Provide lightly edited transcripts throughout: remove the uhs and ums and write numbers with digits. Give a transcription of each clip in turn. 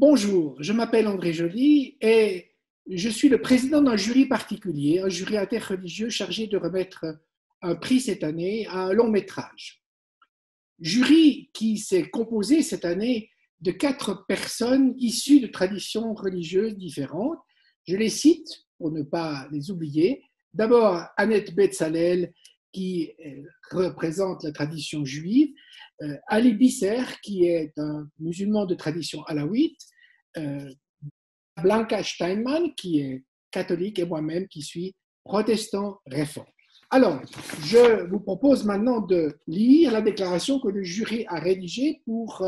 Bonjour, je m'appelle André Joly et je suis le président d'un jury particulier, un jury interreligieux chargé de remettre un prix cette année à un long métrage. Jury qui s'est composé cette année de 4 personnes issues de traditions religieuses différentes. Je les cite pour ne pas les oublier. D'abord, Annette Betzalel, qui représente la tradition juive, Ali Bisser, qui est un musulman de tradition alawite, Blanca Steinmann, qui est catholique, et moi-même, qui suis protestant réforme. Alors, je vous propose maintenant de lire la déclaration que le jury a rédigée pour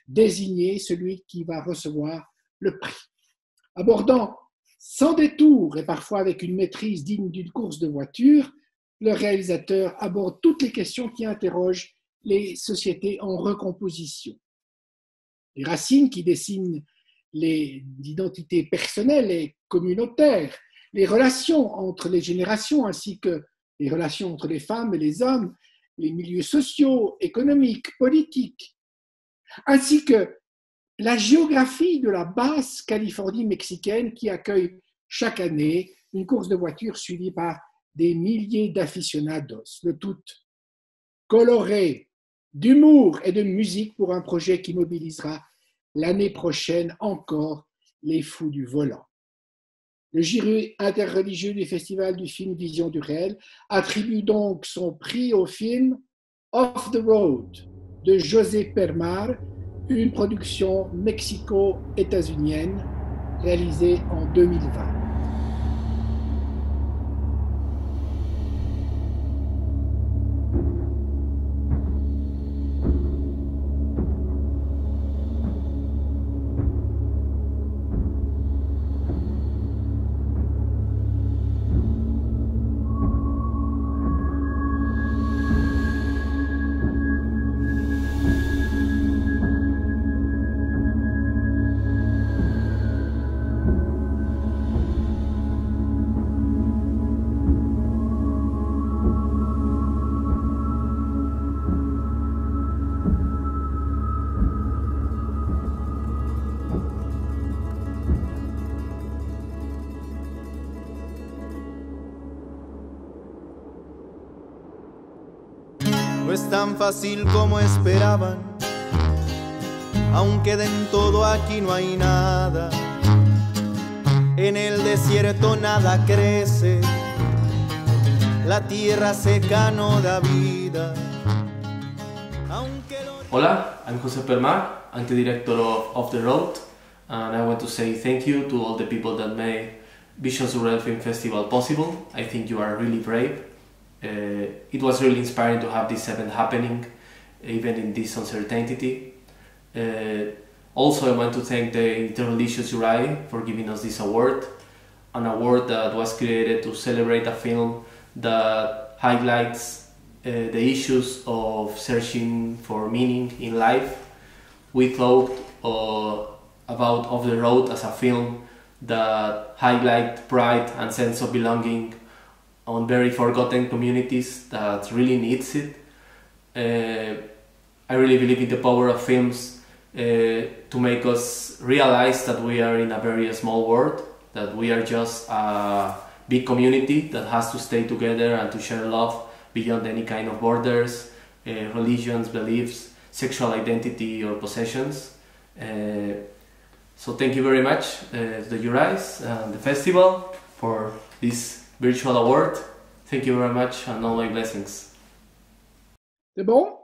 désigner celui qui va recevoir le prix. Abordant sans détour et parfois avec une maîtrise digne d'une course de voiture, le réalisateur aborde toutes les questions qui interrogent les sociétés en recomposition. Les racines qui dessinent les identités personnelles et communautaires, les relations entre les générations ainsi que les relations entre les femmes et les hommes, les milieux sociaux, économiques, politiques, ainsi que la géographie de la basse Californie mexicaine qui accueille chaque année une course de voitures suivie par des milliers d'aficionados, le tout coloré d'humour et de musique pour un projet qui mobilisera l'année prochaine encore les fous du volant. Le jury interreligieux du Festival du film Vision du réel attribue donc son prix au film Off the Road de José Permar, une production mexico-états-unienne réalisée en 2020. No es tan fácil como esperaban, aunque de en todo aquí no hay nada. En el desierto nada crece, la tierra seca no da vida. Hola, I'm José Permar, I'm the director of Off the Road, and I want to say thank you to all the people that made Vision Surreal Film Festival possible. I think you are really brave. It was really inspiring to have this event happening, even in this uncertainty. Also, I want to thank the Interreligious Jury for giving us this award, an award that was created to celebrate a film that highlights the issues of searching for meaning in life. We thought about Off the Road as a film that highlights pride and sense of belonging on very forgotten communities that really needs it. I really believe in the power of films to make us realize that we are in a very small world, that we are just a big community that has to stay together and to share love beyond any kind of borders, religions, beliefs, sexual identity or possessions. So thank you very much to the juries and the festival for this virtual award. Thank you very much and all my blessings. C'est bon?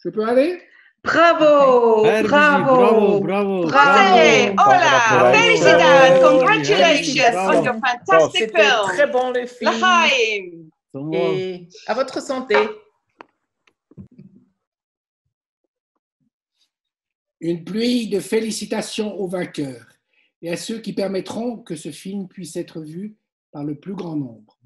Je peux aller? Bravo, bravo, bravo. José, hola, Bravo. felicidades, Bravo. congratulations Bravo. on your fantastic C'était film. très bon le film. L'Chaim. Et à votre santé. Une pluie de félicitations aux vainqueurs et à ceux qui permettront que ce film puisse être vu par le plus grand nombre.